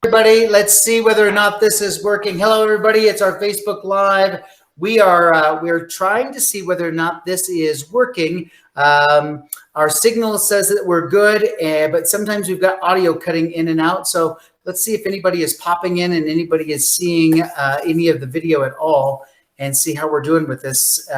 Everybody, let's see whether or not this is working. Hello, everybody. It's our Facebook Live. We're trying to see whether or not this is working. Our signal says that we're good, but sometimes we've got audio cutting in and out. So let's see if anybody is popping in and anybody is seeing any of the video at all, and see how we're doing with this.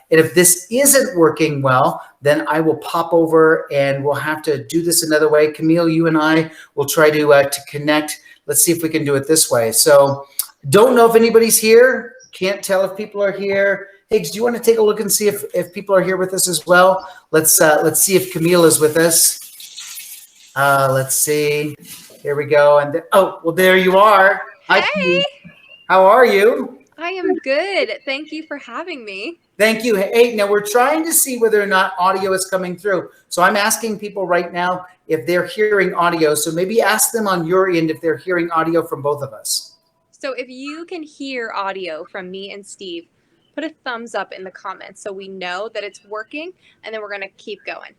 And if this isn't working well, then I will pop over and we'll have to do this another way. Camille, you and I will try to connect. Let's see if we can do it this way. So don't know if anybody's here. Can't tell if people are here. Higgs, do you want to take a look and see if people are here with us as well? Let's see if Camille is with us. Let's see. Here we go. And oh, well, there you are. Hey. Hi, how are you? I am good. Thank you for having me. Thank you. Hey, now we're trying to see whether or not audio is coming through. So I'm asking people right now if they're hearing audio. So maybe ask them on your end if they're hearing audio from both of us. So if you can hear audio from me and Steve, put a thumbs up in the comments so we know that it's working, and then we're going to keep going.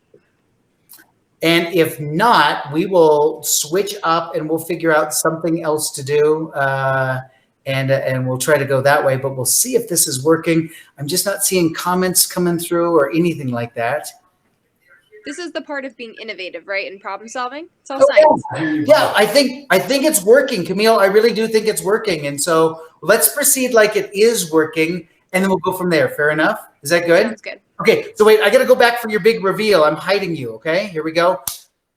And if not, we will switch up and we'll figure out something else to do. And we'll try to go that way, but we'll see if this is working. I'm just not seeing comments coming through or anything like that. This is the part of being innovative, right? And problem solving. It's all science. Yeah, I think it's working, Camille. I really do think it's working. And so let's proceed like it is working, and then we'll go from there. Fair enough? Is that good? Sounds good. Okay, so wait, I got to go back for your big reveal. I'm hiding you, okay? Here we go.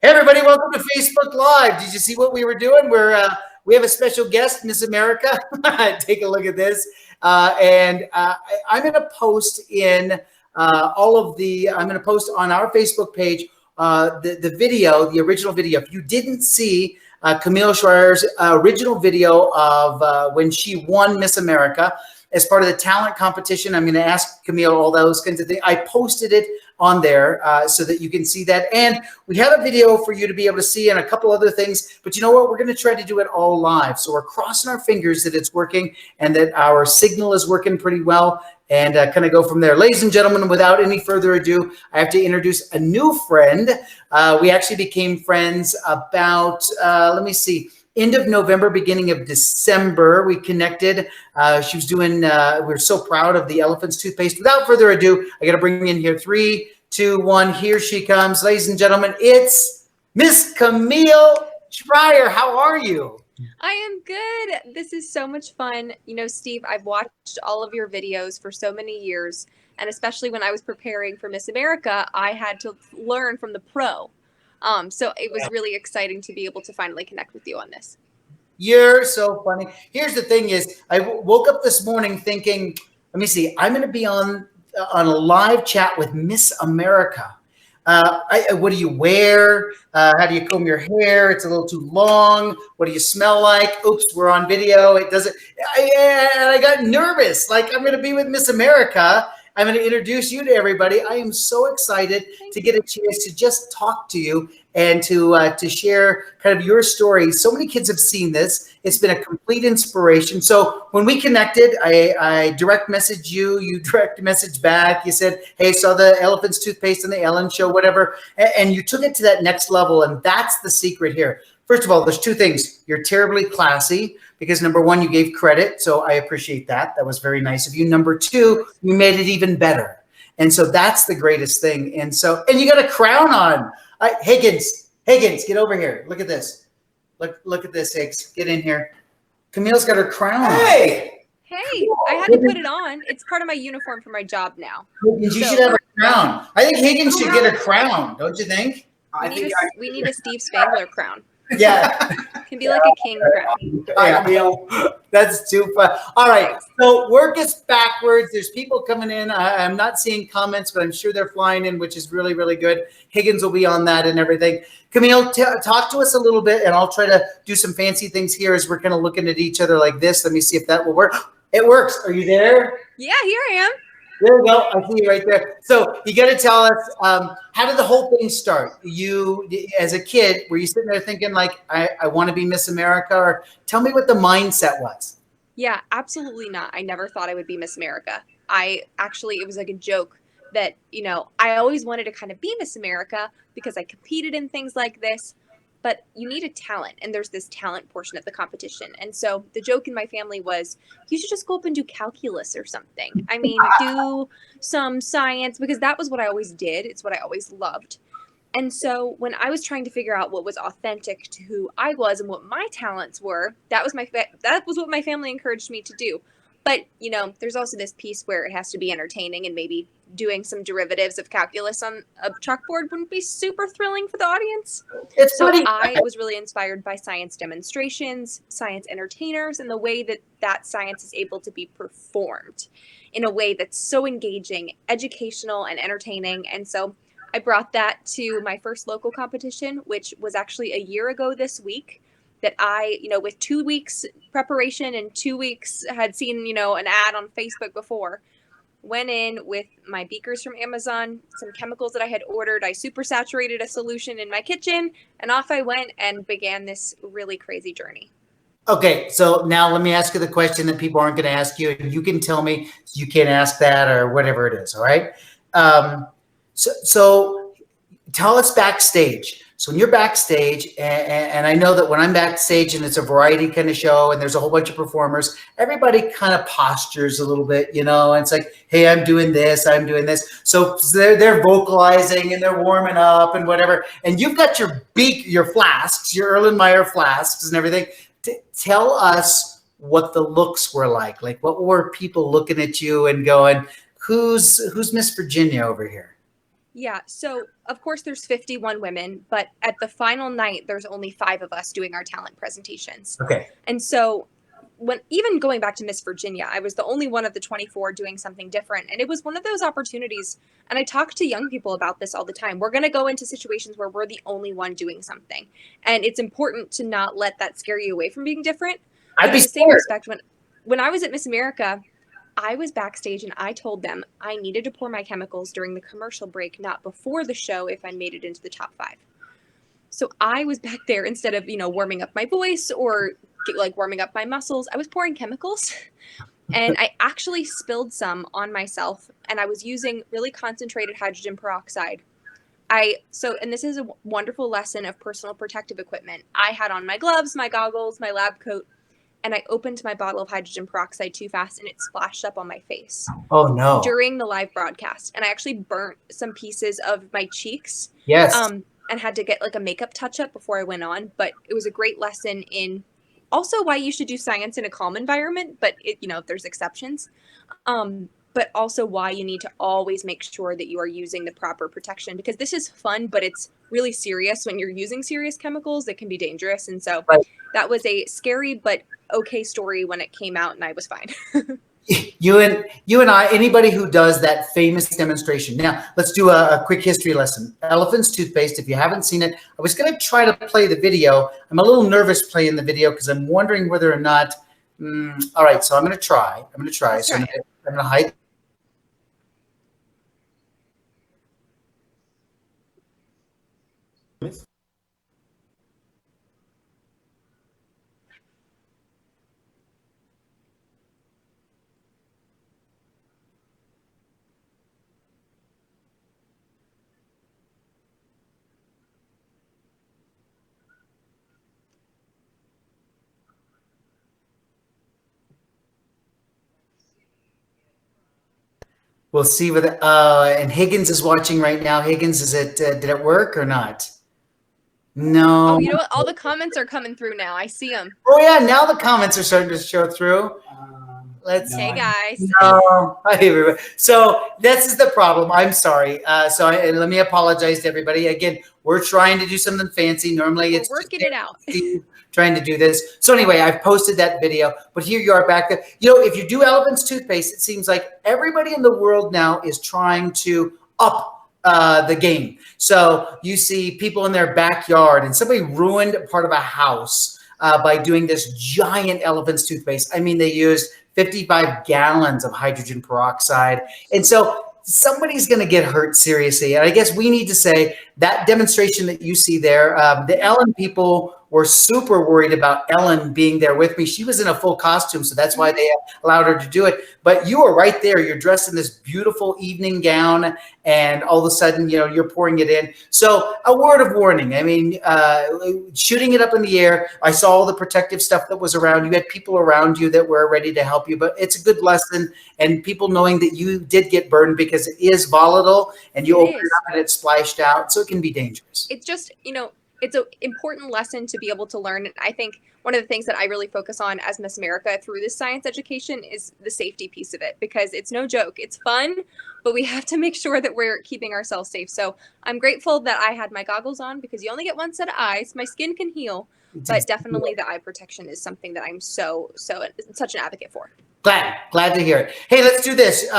Hey, everybody, welcome to Facebook Live. Did you see what we were doing? We have a special guest, Miss America. Take a look at this. I'm going to post in I'm going to post on our Facebook page the video, the original video. If you didn't see Camille Schrier's original video of when she won Miss America as part of the talent competition, I'm going to ask Camille all those kinds of things. I posted it on there so that you can see that. And we have a video for you to be able to see and a couple other things. But you know what? We're going to try to do it all live. So we're crossing our fingers that it's working and that our signal is working pretty well, and kind of go from there. Ladies and gentlemen, without any further ado, I have to introduce a new friend. We actually became friends about, let me see, end of November, beginning of December, we connected. She was doing, we're so proud of the Elephant's toothpaste. Without further ado, I got to bring in here 3, 2, 1. Here she comes. Ladies and gentlemen, it's Miss Camille Schrier. How are you? I am good. This is so much fun. You know, Steve, I've watched all of your videos for so many years, and especially when I was preparing for Miss America, I had to learn from the pro. So it was really exciting to be able to finally connect with you on this. You're so funny. Here's the thing is, I woke up this morning thinking, let me see, I'm going to be on a live chat with Miss America. What do you wear? How do you comb your hair? It's a little too long. What do you smell like? Oops, we're on video. It doesn't. I got nervous. Like, I'm going to be with Miss America. I'm going to introduce you to everybody. I am so excited to get a chance to just talk to you and to share kind of your story. So many kids have seen this. It's been a complete inspiration. So when we connected, I direct messaged you. You direct message back. You said, hey, saw the Elephant's toothpaste on the Ellen show, whatever. And you took it to that next level. And that's the secret here. First of all, there's 2 things. You're terribly classy because number 1, you gave credit. So I appreciate that. That was very nice of you. Number 2, you made it even better. And so that's the greatest thing. And you got a crown on. Higgins, get over here. Look at this. Look at this, Higgs. Get in here. Camille's got her crown on. Hey, I had to put it on. It's part of my uniform for my job now. Higgins, you should have a crown. I think Higgins should get a crown. Don't you think? We need a Steve Spangler crown. Yeah. Can be like a king crown. Yeah. That's too fun. All right. So work is backwards. There's people coming in. I'm not seeing comments, but I'm sure they're flying in, which is really, really good. Higgins will be on that and everything. Camille, talk to us a little bit, and I'll try to do some fancy things here as we're kind of looking at each other like this. Let me see if that will work. It works. Are you there? Yeah, here I am. There we go. I see you right there. So you got to tell us, how did the whole thing start? You, as a kid, were you sitting there thinking like, I want to be Miss America? Or tell me what the mindset was. Yeah, absolutely not. I never thought I would be Miss America. It was like a joke that, I always wanted to kind of be Miss America because I competed in things like this. but you need a talent, and there's this talent portion of the competition. And so the joke in my family was, you should just go up and do calculus or something. I mean, do some science, because that was what I always did. It's what I always loved. And so when I was trying to figure out what was authentic to who I was and what my talents were, that was what my family encouraged me to do. But, you know, there's also this piece where it has to be entertaining, and maybe doing some derivatives of calculus on a chalkboard wouldn't be super thrilling for the audience. So I was really inspired by science demonstrations, science entertainers, and the way that that science is able to be performed in a way that's so engaging, educational, and entertaining. And so I brought that to my first local competition, which was actually a year ago this week, that I, you know, with 2 weeks preparation and 2 weeks had seen, you know, an ad on Facebook before, went in with my beakers from Amazon, some chemicals that I had ordered. I super saturated a solution in my kitchen, and off I went and began this really crazy journey. Okay, so now let me ask you the question that people aren't going to ask you. You can tell me you can't ask that or whatever it is, all right? So tell us backstage. So when you're backstage, and I know that when I'm backstage and it's a variety kind of show and there's a whole bunch of performers, everybody kind of postures a little bit, you know, and it's like, hey, I'm doing this, I'm doing this. So they're vocalizing and they're warming up and whatever. And you've got your flasks, your Erlenmeyer flasks and everything. Tell us what the looks were like. Like, what were people looking at you and going, who's Miss Virginia over here? Yeah, so of course there's 51 women, but at the final night, there's only 5 of us doing our talent presentations. Okay. And so even going back to Miss Virginia, I was the only one of the 24 doing something different. And it was one of those opportunities. And I talk to young people about this all the time. We're going to go into situations where we're the only one doing something. And it's important to not let that scare you away from being different. I'd be in the same respect, when I was at Miss America, I was backstage and I told them I needed to pour my chemicals during the commercial break, not before the show, if I made it into the top 5. So I was back there, instead of, you know, warming up my voice or like warming up my muscles, I was pouring chemicals. And I actually spilled some on myself, and I was using really concentrated hydrogen peroxide. And this is a wonderful lesson of personal protective equipment. I had on my gloves, my goggles, my lab coat, and I opened my bottle of hydrogen peroxide too fast, and it splashed up on my face. Oh, no. During the live broadcast. And I actually burnt some pieces of my cheeks. Yes. And had to get like a makeup touch-up before I went on. But it was a great lesson in also why you should do science in a calm environment, but you know, there's exceptions. But also why you need to always make sure that you are using the proper protection, because this is fun, but it's really serious. When you're using serious chemicals, it can be dangerous. And so that was a scary but okay story when it came out, and I was fine. You and I, anybody who does that famous demonstration. Now, let's do a quick history lesson. Elephant's toothpaste, if you haven't seen it, I was going to try to play the video. I'm a little nervous playing the video because I'm wondering whether or not, all right, so I'm going to try. So I'm going to hide. We'll see whether, and Higgins is watching right now. Higgins, did it work or not? No. Oh, you know what? All the comments are coming through now. I see them. Oh yeah, now the comments are starting to show through. Hey guys. No, hi everybody. So this is the problem. I'm sorry. Let me apologize to everybody. Again, we're trying to do something fancy. Normally it's working it out. Trying to do this. So anyway, I've posted that video, but here you are back there. You know, if you do Elephant's toothpaste, it seems like everybody in the world now is trying to up the game. So you see people in their backyard, and somebody ruined part of a house by doing this giant Elephant's toothpaste. I mean, they used 55 gallons of hydrogen peroxide. And so somebody's going to get hurt seriously. And I guess we need to say that demonstration that you see there, the Ellen people were super worried about Ellen being there with me. She was in a full costume, so that's why they allowed her to do it. But you were right there. You're dressed in this beautiful evening gown, and all of a sudden, you're pouring it in. So a word of warning. I mean, shooting it up in the air. I saw all the protective stuff that was around. You had people around you that were ready to help you, but it's a good lesson. And people knowing that you did get burned, because it is volatile, and you open it up and it splashed out, so it can be dangerous. It's just, it's an important lesson to be able to learn. And I think one of the things that I really focus on as Miss America through this science education is the safety piece of it, because it's no joke. It's fun, but we have to make sure that we're keeping ourselves safe. So I'm grateful that I had my goggles on, because you only get one set of eyes. My skin can heal, but definitely the eye protection is something that I'm such an advocate for. Glad to hear it. Hey, let's do this.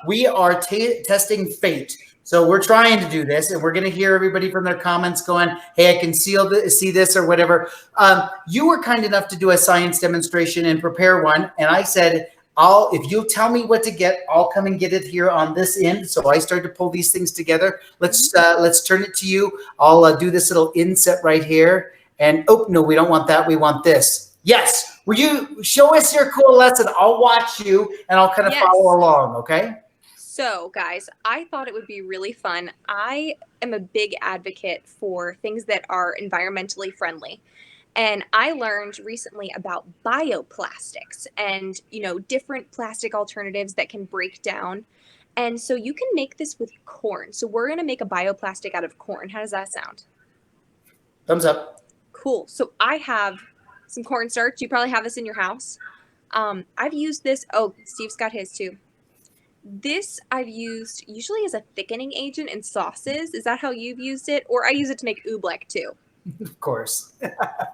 We are testing fate. So we're trying to do this, and we're going to hear everybody from their comments going, hey, I can see this or whatever. You were kind enough to do a science demonstration and prepare one. And I said, if you'll tell me what to get, I'll come and get it here on this end. So I started to pull these things together. Let's turn it to you. I'll do this little inset right here. And, oh, no, we don't want that. We want this. Yes. Will you show us your cool lesson? I'll watch you, and I'll kind of follow along, okay? So, guys, I thought it would be really fun. I am a big advocate for things that are environmentally friendly. And I learned recently about bioplastics and, different plastic alternatives that can break down. And so you can make this with corn. So we're going to make a bioplastic out of corn. How does that sound? Thumbs up. Cool. So I have some cornstarch. You probably have this in your house. I've used this. Oh, Steve's got his too. This I've used usually as a thickening agent in sauces. Is that how you've used it? Or I use it to make oobleck too. Of course.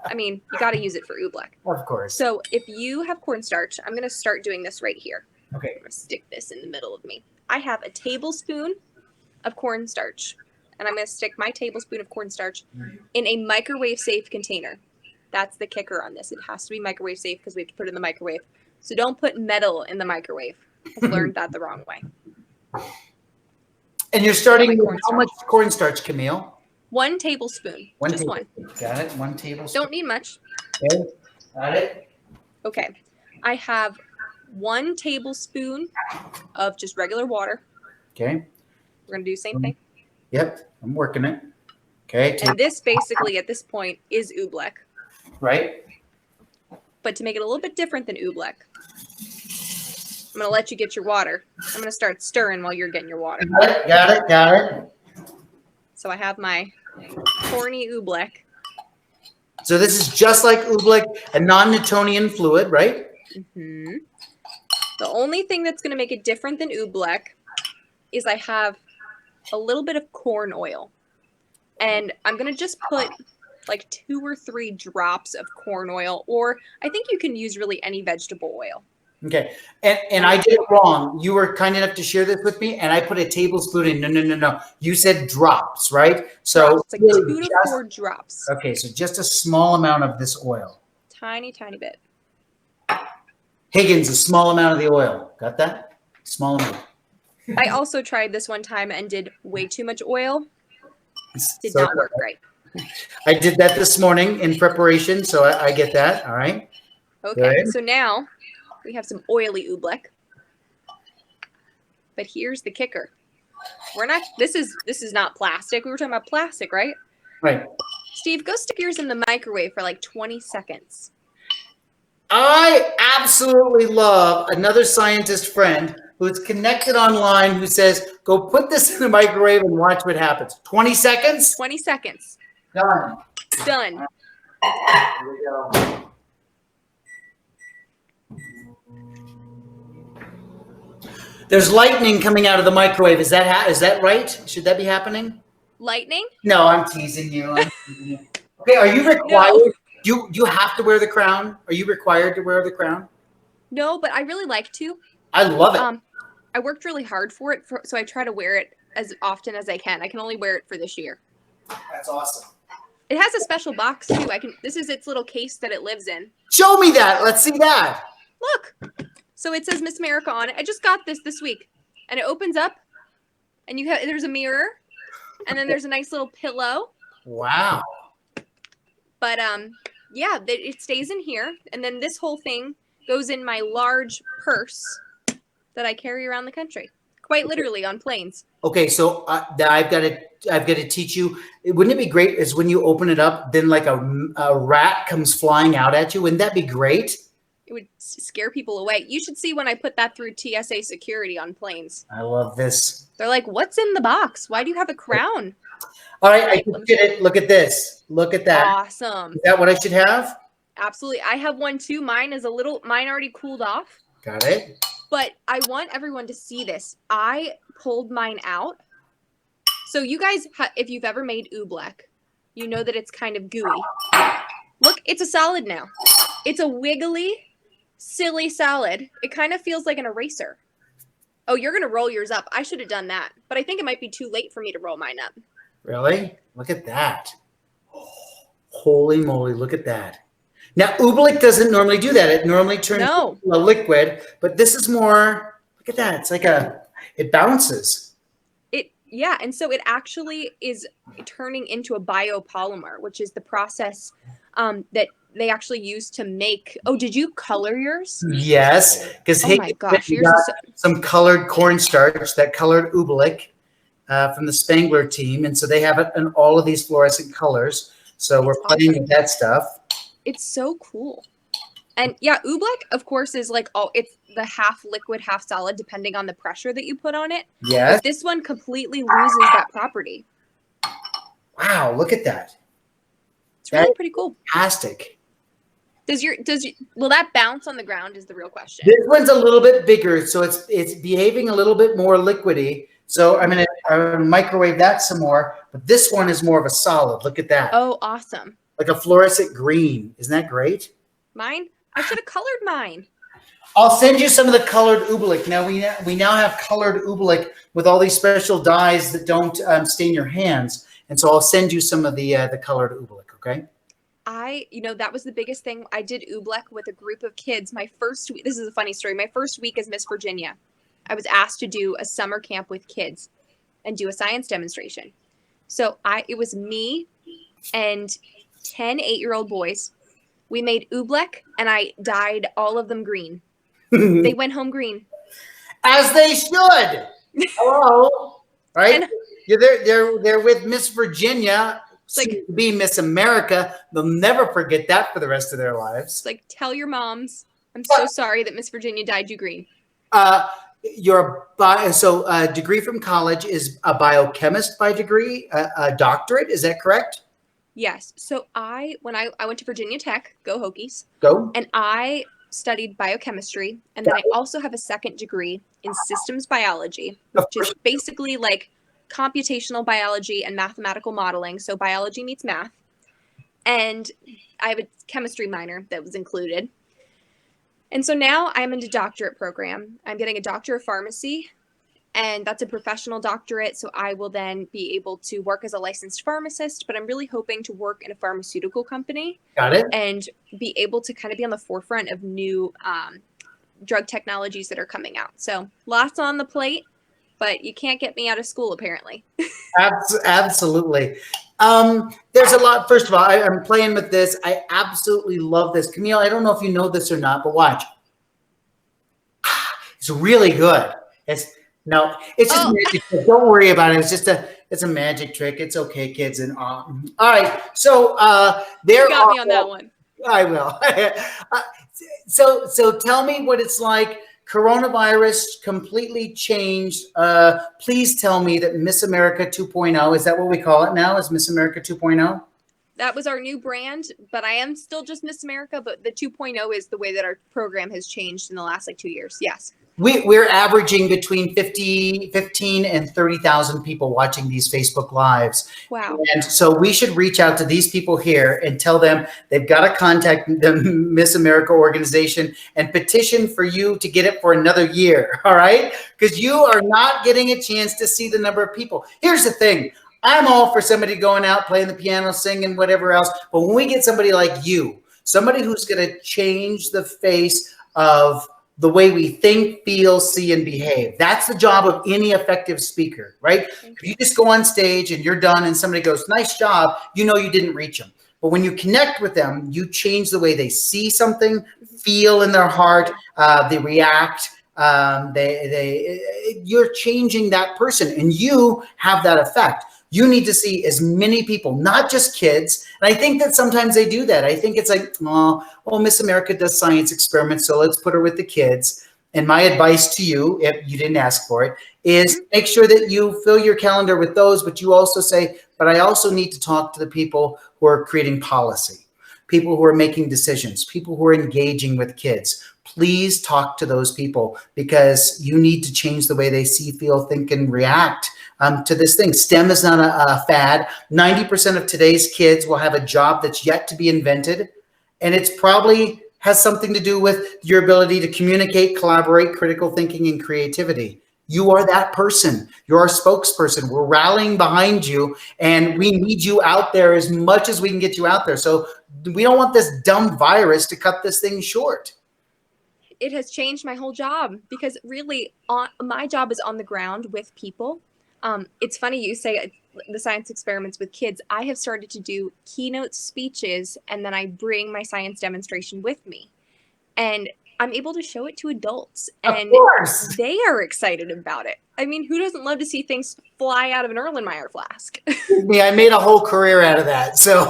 I mean, you got to use it for oobleck. Of course. So if you have cornstarch, I'm going to start doing this right here. Okay. I'm going to stick this in the middle of me. I have a tablespoon of cornstarch, and I'm going to stick my tablespoon of cornstarch in a microwave safe container. That's the kicker on this. It has to be microwave safe because we have to put it in the microwave. So don't put metal in the microwave. I've learned that the wrong way. And you're starting with how much cornstarch, Camille? 1 tablespoon. Just one. Got it. 1 tablespoon. Don't need much. Okay. Got it. Okay. I have 1 tablespoon of just regular water. Okay. We're going to do the same thing. Yep. I'm working it. Okay. And this basically at this point is oobleck. Right. But to make it a little bit different than oobleck, I'm going to let you get your water. I'm going to start stirring while you're getting your water. Got it. So I have my corny oobleck. So this is just like oobleck, a non-Newtonian fluid, right? Mm-hmm. The only thing that's going to make it different than oobleck is I have a little bit of corn oil. And I'm going to just put like 2 or 3 drops of corn oil, or I think you can use really any vegetable oil. Okay. And I did it wrong. You were kind enough to share this with me, and I put a tablespoon in. No. You said drops, right? So it's like 2 to 4 drops. Okay, so just a small amount of this oil. Tiny bit. Higgins, a small amount of the oil. Got that? Small amount. I also tried this one time and did way too much oil. Did not work right. I did that this morning in preparation, so I get that. All right. Okay, good. So now we have some oily oobleck. But here's the kicker. This is not plastic. We were talking about plastic, right? Right. Steve, go stick yours in the microwave for like 20 seconds. I absolutely love another scientist friend who's connected online who says, go put this in the microwave and watch what happens. 20 seconds? 20 seconds. Done. Done. Here we go. There's lightning coming out of the microwave. Is that right? Should that be happening? Lightning? No, I'm teasing you. Okay, are you required? No. You have to wear the crown? Are you required to wear the crown? No, but I really like to. I love it. I worked really hard for it, so I try to wear it as often as I can. I can only wear it for this year. That's awesome. It has a special box too. This is its little case that it lives in. Show me that. Let's see that. Look. So it says Miss America on it. I just got this week, and it opens up, and there's a mirror, and then there's a nice little pillow. Wow. But Yeah, it stays in here, and then this whole thing goes in my large purse that I carry around the country, quite literally on planes. Okay, so I've got to teach you. Wouldn't it be great is when you open it up, then like a rat comes flying out at you? Wouldn't that be great? It would scare people away. You should see when I put that through TSA security on planes. I love this. They're like, "What's in the box? Why do you have a crown?" All right, I just did it. Look at this. Look at that. Awesome. Is that what I should have? Absolutely. I have one too. Mine already cooled off. Got it. But I want everyone to see this. I pulled mine out. So you guys, if you've ever made oobleck, you know that it's kind of gooey. Look, it's a salad now. It's a wiggly, silly salad. It kind of feels like an eraser. Oh, you're going to roll yours up. I should have done that. But I think it might be too late for me to roll mine up. Really? Look at that. Oh, holy moly, look at that. Now, oobleck doesn't normally do that. It normally turns into a liquid, but this is more, look at that. It's like it bounces. Yeah, and so it actually is turning into a biopolymer, which is the process that they actually use to make. Oh, did you color yours? Yes, because oh my gosh, yours is some colored cornstarch, that colored oobleck from the Spangler team, and so they have it in all of these fluorescent colors. So we're playing with that stuff. It's so cool. And yeah, oobleck, of course, is like it's the half liquid, half solid, depending on the pressure that you put on it. Yes. But this one completely loses that property. Wow, look at that. It's really pretty cool. Fantastic. Will that bounce on the ground is the real question. This one's a little bit bigger, so it's behaving a little bit more liquidy. So I'm gonna microwave that some more, but this one is more of a solid. Look at that. Oh, awesome. Like a fluorescent green. Isn't that great? Mine? I should have colored mine. I'll send you some of the colored oobleck. Now we now have colored oobleck with all these special dyes that don't stain your hands, and so I'll send you some of the colored oobleck. Okay. That was the biggest thing. I did oobleck with a group of kids. My first week. This is a funny story. My first week as Miss Virginia, I was asked to do a summer camp with kids and do a science demonstration. So it was me and 10 8-year-old boys. We made oobleck, and I dyed all of them green. They went home green. As they should. Hello. Right? They're with Miss Virginia, to be Miss America. They'll never forget that for the rest of their lives. It's like, tell your moms, I'm so sorry that Miss Virginia dyed you green. Your degree from college is a biochemist by degree, a doctorate. Is that correct? Yes. So when I went to Virginia Tech, go Hokies. Go. And I studied biochemistry, and then I also have a second degree in systems biology, which is basically like computational biology and mathematical modeling. So biology meets math. And I have a chemistry minor that was included. And so now I'm in a doctorate program. I'm getting a doctor of pharmacy, and that's a professional doctorate. So I will then be able to work as a licensed pharmacist, but I'm really hoping to work in a pharmaceutical company. Got it. And be able to kind of be on the forefront of new drug technologies that are coming out. So lots on the plate, but you can't get me out of school, apparently. Absolutely. There's a lot. First of all, I'm playing with this. I absolutely love this. Camille, I don't know if you know this or not, but watch. It's really good. It's just magic. Don't worry about it. It's a magic trick. It's okay, kids. And all right. So there. You got me on that one. I will. So tell me what it's like. Coronavirus completely changed. Please tell me that Miss America 2.0, is that what we call it now? Is Miss America 2.0? That was our new brand, but I am still just Miss America. But the 2.0 is the way that our program has changed in the last 2 years. Yes. We're averaging between 15 and 30,000 people watching these Facebook Lives. Wow. And so we should reach out to these people here and tell them they've got to contact the Miss America organization and petition for you to get it for another year. All right? Because you are not getting a chance to see the number of people. Here's the thing. I'm all for somebody going out, playing the piano, singing, whatever else. But when we get somebody like you, somebody who's going to change the face of the way we think, feel, see, and behave. That's the job of any effective speaker, right? If you just go on stage and you're done and somebody goes, nice job, you know you didn't reach them. But when you connect with them, you change the way they see something, feel in their heart, they react. You're changing that person, and you have that effect. You need to see as many people, not just kids. And I think that sometimes they do that. I think it's like, oh, well, Miss America does science experiments, so let's put her with the kids. And my advice to you, if you didn't ask for it, is make sure that you fill your calendar with those, but you also say, but I also need to talk to the people who are creating policy, people who are making decisions, people who are engaging with kids. Please talk to those people, because you need to change the way they see, feel, think, and react to this thing. STEM is not a fad. 90% of today's kids will have a job that's yet to be invented, and it's probably has something to do with your ability to communicate, collaborate, critical thinking, and creativity. You are that person. You're our spokesperson. We're rallying behind you, and we need you out there as much as we can get you out there. So we don't want this dumb virus to cut this thing short. It has changed my whole job, because really my job is on the ground with people. It's funny you say the science experiments with kids. I have started to do keynote speeches, and then I bring my science demonstration with me. And I'm able to show it to adults, and they are excited about it. I mean, who doesn't love to see things fly out of an Erlenmeyer flask? Me, I made a whole career out of that. So,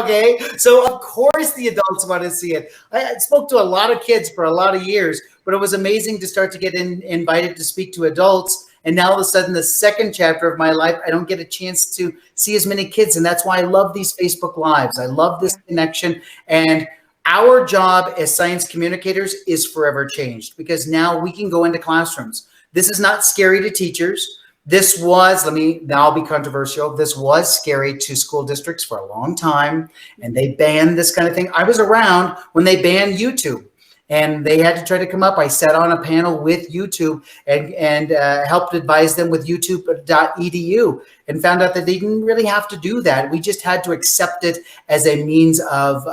okay. So, of course, the adults want to see it. I spoke to a lot of kids for a lot of years, but it was amazing to start to get invited to speak to adults. And now all of a sudden, the second chapter of my life, I don't get a chance to see as many kids. And that's why I love these Facebook Lives. I love this connection. And our job as science communicators is forever changed, because now we can go into classrooms. This is not scary to teachers. This was, now I'll be controversial. This was scary to school districts for a long time, and they banned this kind of thing. I was around when they banned YouTube, and they had to try to come up. I sat on a panel with YouTube and helped advise them with YouTube.edu, and found out that they didn't really have to do that. We just had to accept it as a means of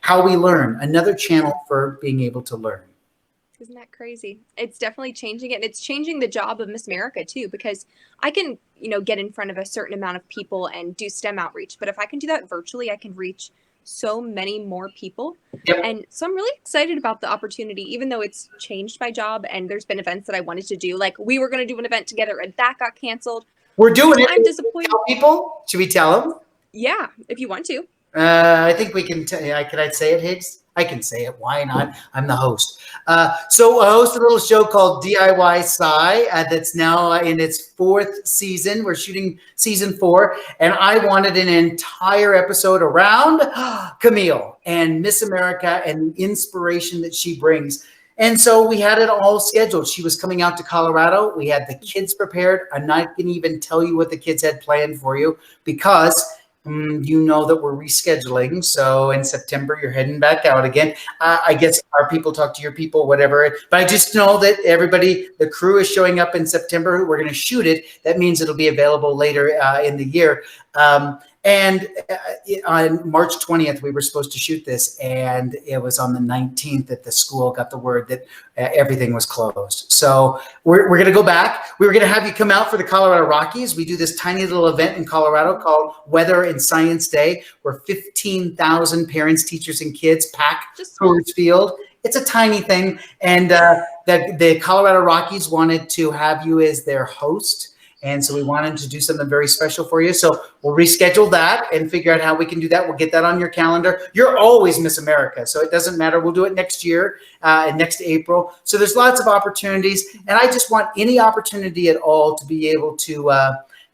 how we learn, another channel for being able to learn. Isn't that crazy? It's definitely changing it. And it's changing the job of Miss America too, because I can, get in front of a certain amount of people and do STEM outreach. But if I can do that virtually, I can reach so many more people. Yep. And so I'm really excited about the opportunity, even though it's changed my job and there's been events that I wanted to do. Like, we were going to do an event together and that got canceled. We're doing it. I'm disappointed. Tell people? Should we tell them? Yeah, if you want to. I think we can. Can I say it, Higgs? I can say it. Why not? I'm the host. So I host a little show called DIY Sci that's now in its 4th season. We're shooting season 4, and I wanted an entire episode around Camille and Miss America and the inspiration that she brings. And so we had it all scheduled. She was coming out to Colorado. We had the kids prepared. I'm not going to even tell you what the kids had planned for you, because you know that we're rescheduling. So in September, you're heading back out again. I guess our people talk to your people, whatever. But I just know that the crew is showing up in September. We're going to shoot it. That means it'll be available later in the year. And on March 20th, we were supposed to shoot this, and it was on the 19th that the school got the word that everything was closed. So we're going to go back. We were going to have you come out for the Colorado Rockies. We do this tiny little event in Colorado called Weather and Science Day, where 15,000 parents, teachers, and kids pack Coors Field. It's a tiny thing. And the Colorado Rockies wanted to have you as their host. And so we wanted to do something very special for you. So we'll reschedule that and figure out how we can do that. We'll get that on your calendar. You're always Miss America, so it doesn't matter. We'll do it next year, next April. So there's lots of opportunities. And I just want any opportunity at all to be able to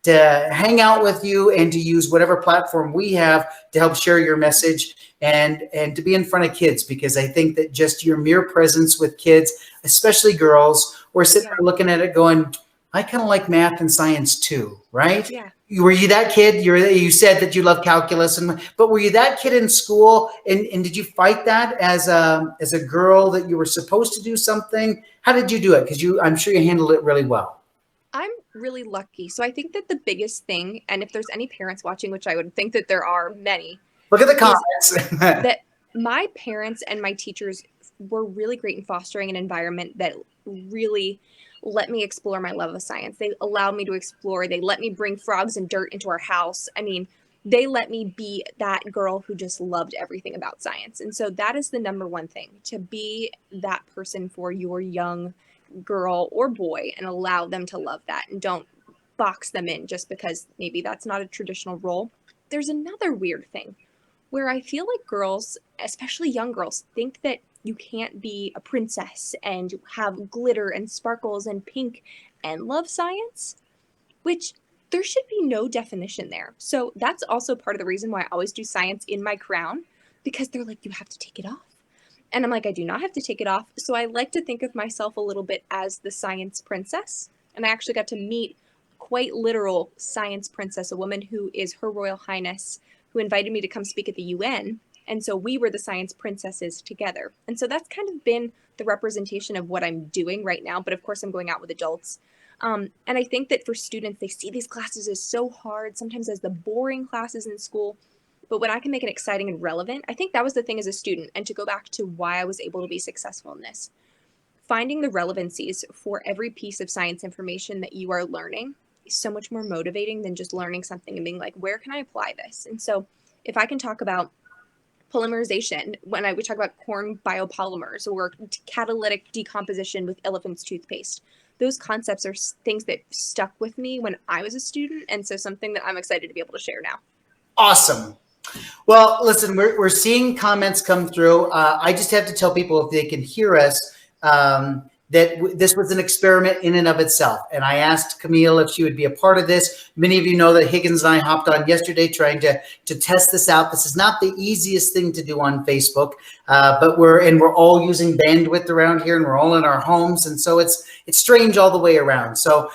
hang out with you and to use whatever platform we have to help share your message and to be in front of kids, because I think that just your mere presence with kids, especially girls, we're sitting there looking at it going, I kind of like math and science too, right? Yeah. Were you that kid? You said that you love calculus, but were you that kid in school? And did you fight that as a girl, that you were supposed to do something? How did you do it? Because I'm sure you handled it really well. I'm really lucky. So I think that the biggest thing, and if there's any parents watching, which I would think that there are many. Look at the comments. That my parents and my teachers were really great in fostering an environment that really let me explore my love of science. They allowed me to explore. They let me bring frogs and dirt into our house. I mean, they let me be that girl who just loved everything about science. And so that is the number one thing, to be that person for your young girl or boy and allow them to love that, and don't box them in just because maybe that's not a traditional role. There's another weird thing where I feel like girls, especially young girls, think that you can't be a princess and have glitter and sparkles and pink and love science, which there should be no definition there. So that's also part of the reason why I always do science in my crown, because they're like, you have to take it off. And I'm like, I do not have to take it off. So I like to think of myself a little bit as the science princess. And I actually got to meet quite literal science princess, a woman who is Her Royal Highness, who invited me to come speak at the UN. And so we were the science princesses together. And so that's kind of been the representation of what I'm doing right now. But of course, I'm going out with adults. And I think that for students, they see these classes as so hard, sometimes as the boring classes in school. But when I can make it exciting and relevant, I think that was the thing as a student. And to go back to why I was able to be successful in this, finding the relevancies for every piece of science information that you are learning is so much more motivating than just learning something and being like, where can I apply this? And so if I can talk about polymerization, when we talk about corn biopolymers or catalytic decomposition with elephant's toothpaste, those concepts are things that stuck with me when I was a student. And so something that I'm excited to be able to share now. Awesome. Well, listen, we're seeing comments come through. I just have to tell people, if they can hear us, that this was an experiment in and of itself. And I asked Camille if she would be a part of this. Many of you know that Higgins and I hopped on yesterday trying to test this out. This is not the easiest thing to do on Facebook, but we're all using bandwidth around here, and we're all in our homes. And so it's strange all the way around. So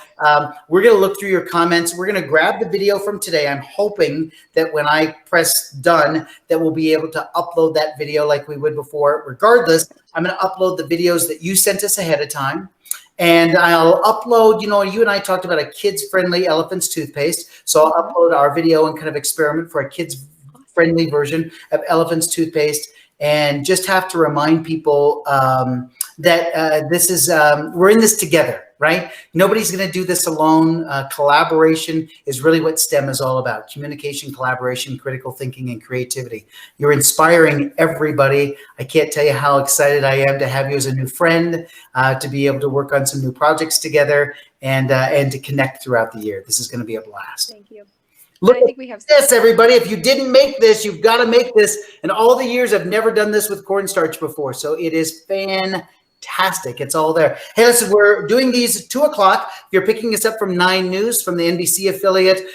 we're going to look through your comments. We're going to grab the video from today. I'm hoping that when I press done, that we'll be able to upload that video like we would before. Regardless, I'm going to upload the videos that you sent us ahead of time. And I'll upload, you and I talked about a kids-friendly elephant's toothpaste. So I'll upload our video and kind of experiment for a kids-friendly version of elephant's toothpaste. And just have to remind people that this is, we're in this together, right? Nobody's going to do this alone. Collaboration is really what STEM is all about. Communication, collaboration, critical thinking, and creativity. You're inspiring everybody. I can't tell you how excited I am to have you as a new friend, to be able to work on some new projects together, and to connect throughout the year. This is going to be a blast. Thank you. Look I think we have this, everybody. If you didn't make this, you've got to make this. And all the years, I've never done this with cornstarch before. So it is fantastic. It's all there. Hey, listen, we're doing these at 2 o'clock. If you're picking us up from 9 News, from the NBC affiliate,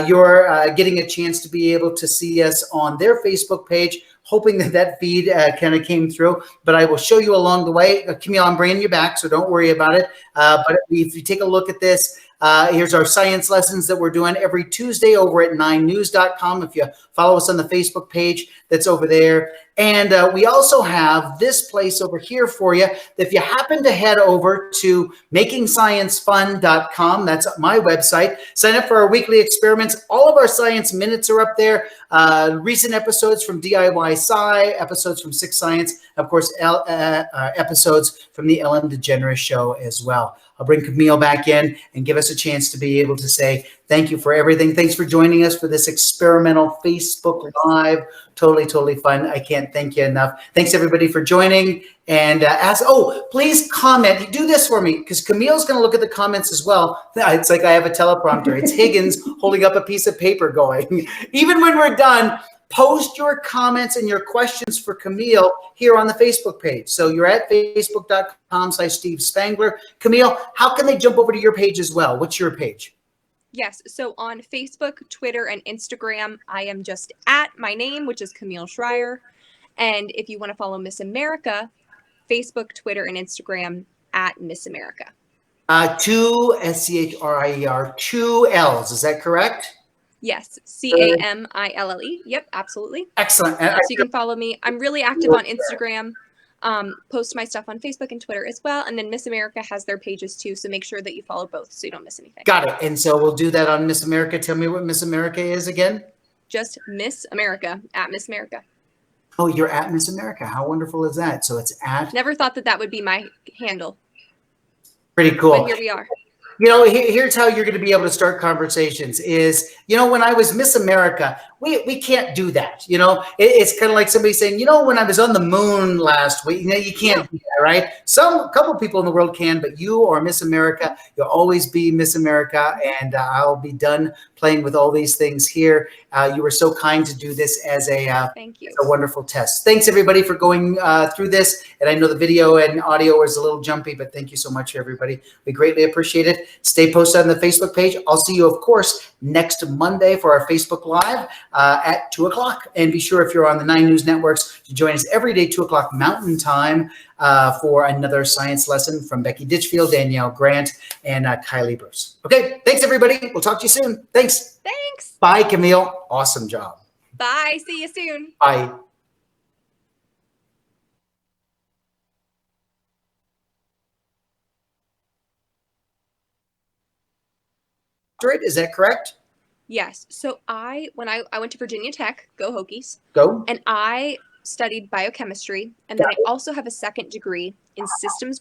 you're getting a chance to be able to see us on their Facebook page, hoping that feed kind of came through. But I will show you along the way. Camille, I'm bringing you back, so don't worry about it. But if you take a look at this, here's our science lessons that we're doing every Tuesday over at 9news.com. If you follow us on the Facebook page, that's over there. And we also have this place over here for you. If you happen to head over to makingsciencefun.com, that's my website, sign up for our weekly experiments. All of our science minutes are up there. Recent episodes from DIY Sci, episodes from Six Science, of course, episodes from the Ellen DeGeneres Show as well. I'll bring Camille back in and give us a chance to be able to say thank you for everything. Thanks for joining us for this experimental Facebook Live. Totally fun. I can't thank you enough. Thanks everybody for joining. And please comment. Do this for me, because Camille's going to look at the comments as well. It's like I have a teleprompter. It's Higgins holding up a piece of paper going. Even when we're done, post your comments and your questions for Camille here on the Facebook page. So you're at facebook.com/Steve Spangler. Camille, how can they jump over to your page as well? What's your page? Yes. So on Facebook, Twitter, and Instagram, I am just at my name, which is Camille Schrier. And if you want to follow Miss America, Facebook, Twitter, and Instagram at Miss America. Two SCHRIER, 2 L's. Is that correct? Yes, CAMILLE. Yep, absolutely. Excellent. So you can follow me. I'm really active on Instagram. Post my stuff on Facebook and Twitter as well. And then Miss America has their pages too. So make sure that you follow both so you don't miss anything. Got it. And so we'll do that on Miss America. Tell me what Miss America is again. Just Miss America, at Miss America. Oh, you're at Miss America. How wonderful is that? So it's at. Never thought that would be my handle. Pretty cool. But here we are. Here's how you're going to be able to start conversations is, when I was Miss America, we can't do that. It's kind of like somebody saying, when I was on the moon last week, you can't do that, right? A couple people in the world can, but you are Miss America. You'll always be Miss America. And I'll be done playing with all these things here. You were so kind to do this as Thank you. a wonderful test. Thanks everybody for going through this. And I know the video and audio was a little jumpy, but thank you so much, everybody. We greatly appreciate it. Stay posted on the Facebook page. I'll see you, of course, next Monday for our Facebook Live at 2 o'clock. And be sure, if you're on the 9 News Networks, to join us every day, 2 o'clock Mountain Time, for another science lesson from Becky Ditchfield, Danielle Grant, and Kylie Bruce. Okay, thanks, everybody. We'll talk to you soon. Thanks. Thanks. Bye, Camille. Awesome job. Bye. See you soon. Bye. Is that correct? Yes. So when I went to Virginia Tech, go Hokies. Go. And I studied biochemistry, and then I also have a second degree in systems